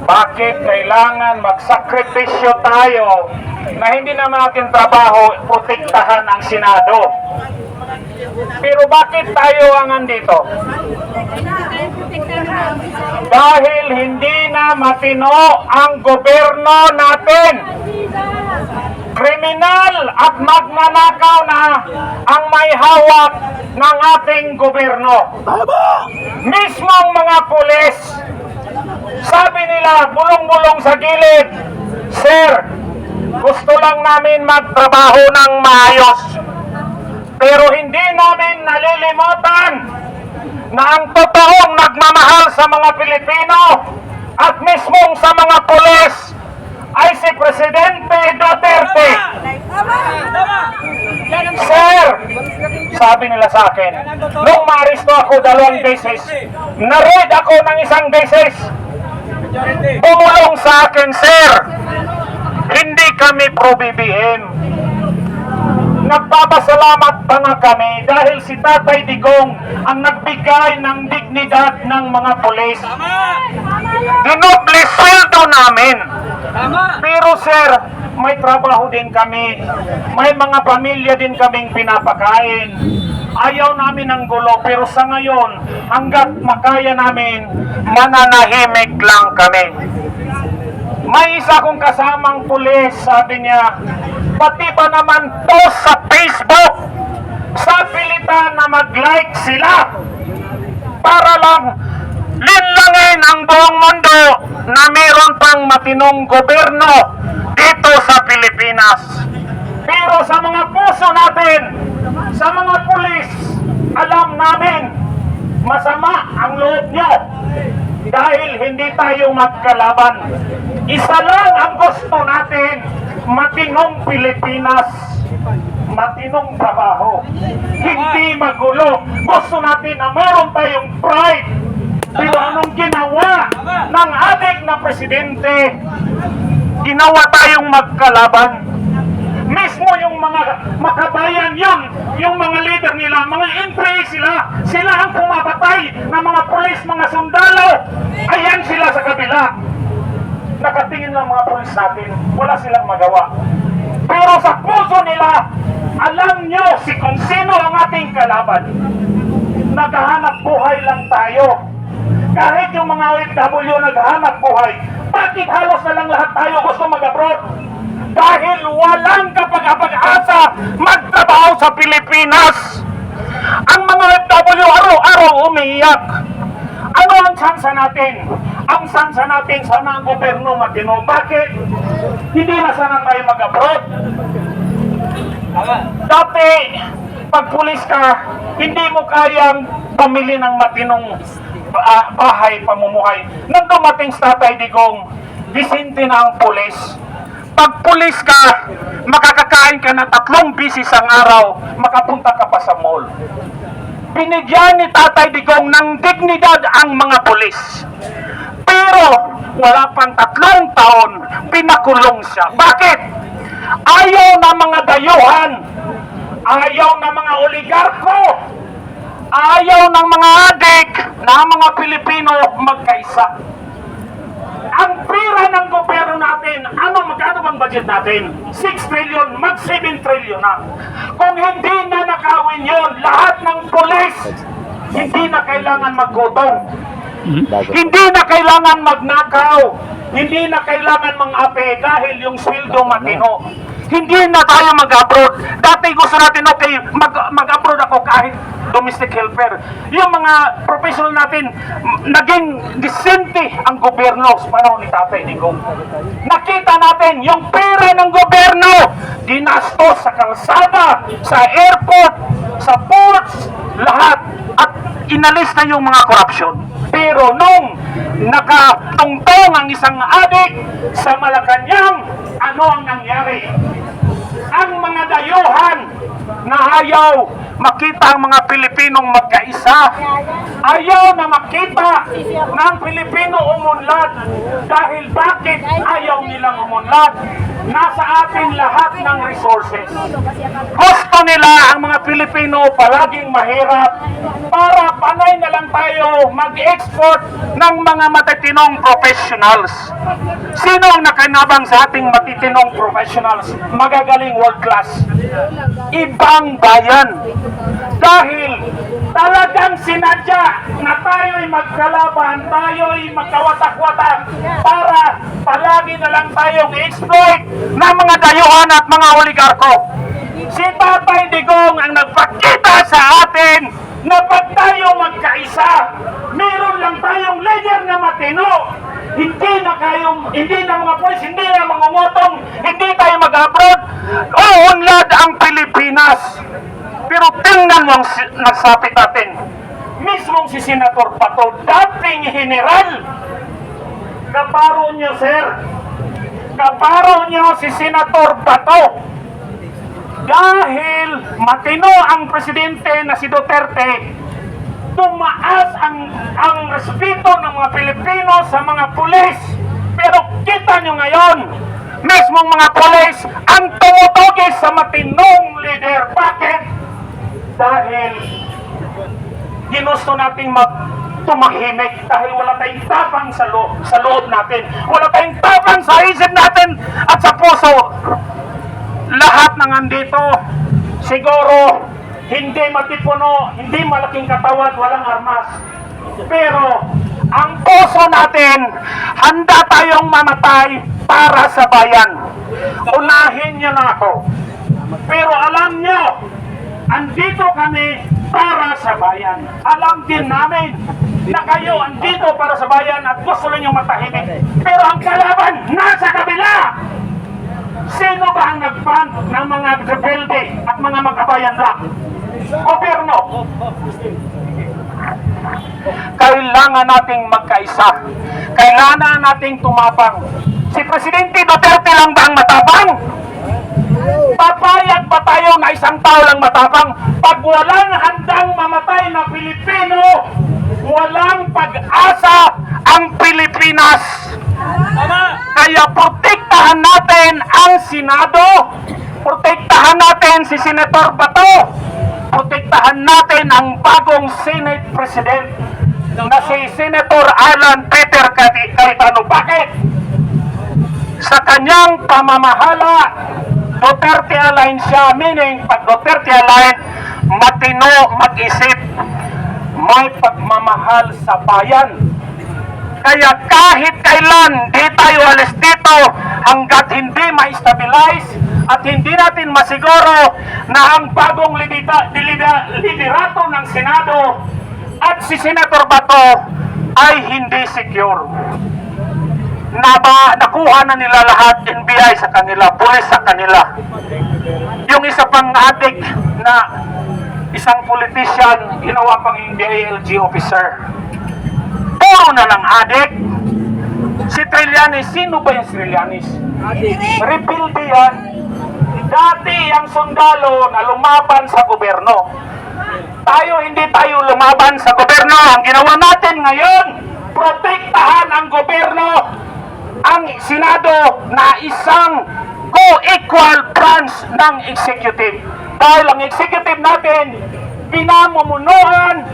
Bakit kailangan magsakripisyo tayo na hindi naman natin trabaho protektahan ang Senado? Pero bakit tayo ang andito? Dahil hindi na matino ang gobyerno natin. Kriminal at magnanakaw na ang may hawak ng ating gobyerno. Mismong mga pulis, sabi nila, bulong-bulong sa gilid, "Sir, gusto lang namin magtrabaho ng maayos." Pero hindi namin nalilimutan na ang totoong nagmamahal sa mga Pilipino at mismong sa mga pulis ay si Presidente Duterte. Sir, sabi nila sa akin, nung maaresto ako 2 beses, na-raid ako ng 1 beses. Tumulong sa akin, sir. Hindi kami pro-BBM. Nagpapasalamat pa nga kami dahil si Tatay Digong ang nagbigay ng dignidad ng mga pulis. Dinoble sweldo namin. Pero sir, may trabaho din kami. May mga pamilya din kaming pinapakain. Ayaw namin ng gulo, pero sa ngayon, hanggat makaya namin, mananahimik lang kami. May isa kong kasamang pulis, sabi niya, pati ba naman to sa Facebook, sa pilitan na mag-like sila para lang linlangin ang buong mundo na mayroon pang matinong gobyerno dito sa Pilipinas. Pero sa mga puso natin, sa mga pulis, alam namin masama ang loob nyo dahil hindi tayo magkalaban. Isa lang ang gusto natin, matinong Pilipinas, matinong trabaho, hindi magulo. Gusto natin na meron tayong pride. Pero anong ginawa ng adik na presidente? Ginawa tayong magkalaban. Mismo yung mga makabayan yun, yung mga leader nila, mga entry sila ang pumapatay ng mga polis, mga sundalo. Ayan sila sa kabila. Nakatingin ng mga polis natin, wala silang magawa. Pero sa puso nila, alam nyo kung sino ang ating kalaban. Naghahanap buhay lang tayo. Kahit yung mga OFW naghahanap buhay, bakit halos na lang lahat tayo gusto mag-abroad? Dahil walang kapag-asa magtrabaho sa Pilipinas. Ang mga OFW araw-araw umiiyak. Ano ang sansa natin? Ang sansa natin, sana ang gobyerno matino. Bakit? Hindi na sana tayo mag-abroad. Dati, pag pulis ka, hindi mo kayang pumili ng matinong bahay, pamumuhay. Nang dumating sa Tatay Digong, Vicente na ang pulis. Pag pulis ka, makakakain ka na 3 beses ang araw, makapunta ka pa sa mall. Binigyan ni Tatay Digong ng dignidad ang mga pulis. Pero wala pang 3 taon, pinakulong siya. Bakit? Ayaw na mga dayuhan, ayaw na mga oligarko, ayaw ng mga adik na mga Pilipino magkaisa. Ang pera ng gobyerno natin, magkano bang budget natin? 6 trillion, mag 7 trillion na. Kung hindi na nakawin yun, lahat ng pulis, hindi na kailangan maggutom. Hindi na kailangan magnakaw. Hindi na kailangan mang-ape dahil yung sweldo matino. Hindi na tayo mag-abroad. Dati gusto natin, okay, mag-abroad ako kahit domestic helper. Yung mga professional natin, naging disente ang gobyerno sa panahon ni Tatay Digong. Nakita natin yung pera ng gobyerno, ginastos sa kalsada, sa airport, sa ports, lahat. At inalis na yung mga korupsyon. Pero nung nakatungtong ang isang adik sa Malacanang, ano ang nangyari? Ang mga dayuhan na ayaw makita ang mga Pilipinong magkaisa, ayaw na makita ng Pilipino umunlad. Dahil bakit ayaw nilang umunlad? Nasa atin lahat ng resources. Gusto nila ang mga Pilipino palaging mahirap para panay na lang tayo mag-export ng mga matitinong professionals. Sino ang nakanabang sa ating matitinong professionals? Magagaling world class. Ibang bayan. Dahil talagang sinadya na tayo'y magkalaban, tayo'y magkawatak-watak para palagi na lang tayong exploit ng mga dayuhan at mga oligarko. Si Tatay Digong ang nagpakita sa atin na pag tayo magkaisa, meron lang tayong leader na matino. Hindi na mga polis, hindi na mga motong, hindi tayo mag-abroad. Uunlad ang Pilipinas. Pero tingnan mo ang nagsapit natin. Mismong si Senator Bato, dating general. Kaparo niyo, sir. Kaparo niyo si Senator Bato. Dahil matino ang presidente na si Duterte, tumaas ang respeto ng mga Pilipino sa mga pulis. Pero kita nyo ngayon, mismong mga pulis ang tumutugis sa matinong leader. Bakit? Dahil ginusto nating tumahimik dahil wala tayong tapang sa loob natin. Wala tayong tapang sa isip natin at sa puso. Lahat ng andito, siguro, hindi matipuno, hindi malaking katawan, walang armas. Pero, ang puso natin, handa tayong mamatay para sa bayan. Unahin niyo na ako. Pero alam niyo, andito kami para sa bayan. Alam din namin na kayo andito para sa bayan at gusto niyo matahimik. Pero ang kalaban, nasa kabila! Sino ba ang nag-fund ng mga rebelde at mga magkabayan lang? Gobyerno. Kailangan nating magkaisa. Kailangan nating tumapang. Si Presidente Duterte lang ba ang matapang? Papayag ba tayo na isang tao lang matapang? Pag walang handang mamatay na Pilipino, walang pag-asa ang Pilipinas. Kaya protektahan natin ang Senado, protektahan natin si Senator Bato, protektahan natin ang bagong Senate President na si Senator Alan Peter Cayetano. Bakit? Sa kanyang pamamahala, Duterte Align siya, meaning pag Duterte Align, matino, mag-isip, may pagmamahal sa bayan. Kaya kahit kailan di tayo alis dito hanggat hindi ma-stabilize at hindi natin masiguro na ang bagong liderato ng Senado at si Senator Bato ay hindi secure. Nakuha na nila lahat, NBI sa kanila, pulis sa kanila. Yung isa pang adik na isang politician, ginawa pang NBI-LG officer. Puro na lang adik. Si Trillanes, sino ba yung Trillanes? Rebelde yan. Dati ang sundalo na lumaban sa gobyerno. Hindi tayo lumaban sa gobyerno. Ang ginawa natin ngayon, protektahan ang gobyerno, ang Senado na isang co-equal branch ng executive. Dahil ang executive natin, pinamumunuan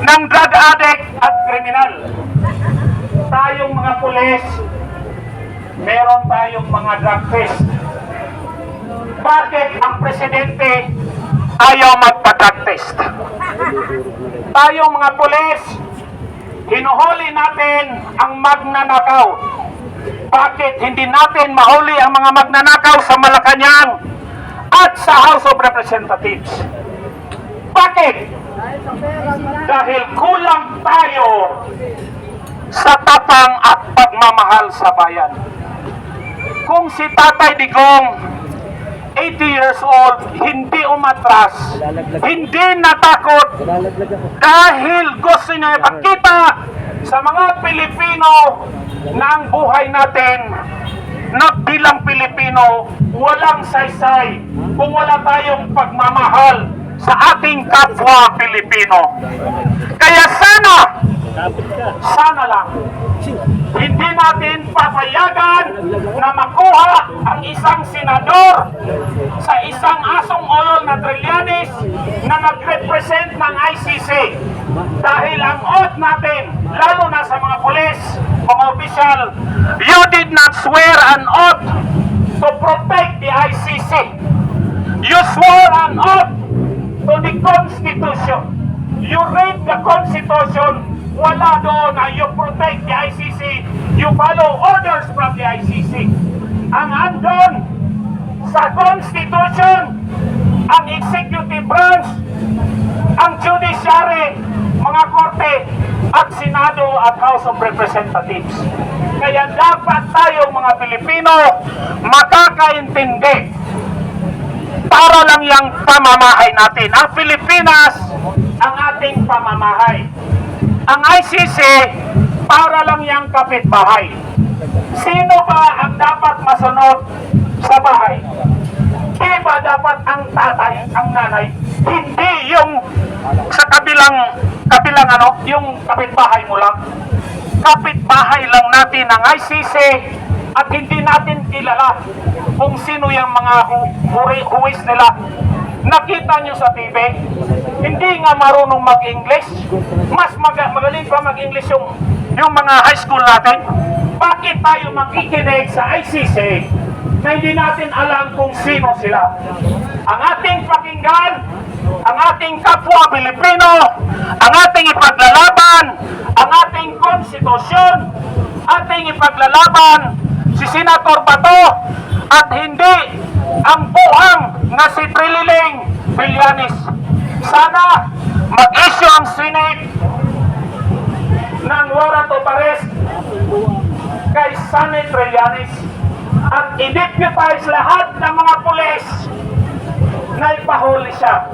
ng drug addict at kriminal. Tayong mga pulis, meron tayong mga drug test. Bakit ang presidente ayaw magpa-drug test? Tayong mga pulis, hinuhuli natin ang magnanakaw. Bakit hindi natin mahuli ang mga magnanakaw sa Malacanang at sa House of Representatives? Bakit? Dahil kulang tayo sa tapang at pagmamahal sa bayan. Kung si Tatay Digong, 80 years old, hindi umatras, hindi natakot, dahil gusto niya ipakita sa mga Pilipino na ang buhay natin na bilang Pilipino, walang saysay kung wala tayong pagmamahal sa ating kapwa Pilipino. Kaya sana Sana lang, hindi natin papayagan na makuha ang isang senador sa isang asong olol na Trillanes na nag-represent ng ICC. Dahil ang oath natin, lalo na sa mga pulis, mga opisyal, you did not swear an oath to protect the ICC. You swore an oath to the Constitution. You read the Constitution, wala doon na you protect the ICC, you follow orders from the ICC. Ang andon sa Constitution, ang executive branch, ang judiciary, mga korte, at Senado at House of Representatives. Kaya dapat tayong mga Pilipino makakaintindi para lang yung pamamahay natin. Ang Pilipinas, ang ating pamamahay. Ang ICC, para lang yung kapitbahay. Sino ba ang dapat masunod sa bahay? Di ba dapat ang tatay, ang nanay? Hindi yung sa kabilang yung kapitbahay mo lang. Kapitbahay lang natin ang ICC at hindi natin kilala kung sino yung mga huwis nila. Nakita nyo sa TV, hindi nga marunong mag-English. Mas magaling pa mag-English yung mga high school natin. Bakit tayo makikinig sa ICC na hindi natin alam kung sino sila? Ang ating pakinggan, ang ating kapwa Pilipino, ang ating ipaglalaban, ang ating konstitusyon, ating ipaglalaban si Senator Bato at hindi ang buhang na si Trililing Trillanes. Sana mag-issue ang Senate ng warrant of arrest kay Sonny Trillanes at i-deputize lahat ng mga pulis na ipahuli siya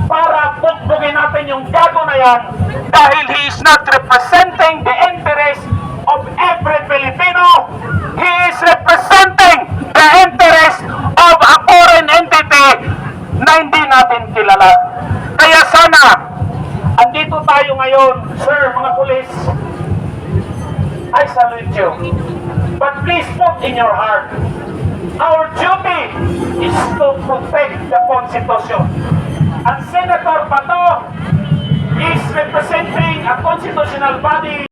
para bugbugin natin yung gago na yan dahil he is not representing the interest of every Filipino. He is representing the interest of a foreign entity na hindi natin kilala. Kaya sana, andito tayo ngayon, sir, mga pulis, I salute you. But please put in your heart, our duty is to protect the Constitution. And Senator Bato is representing a constitutional body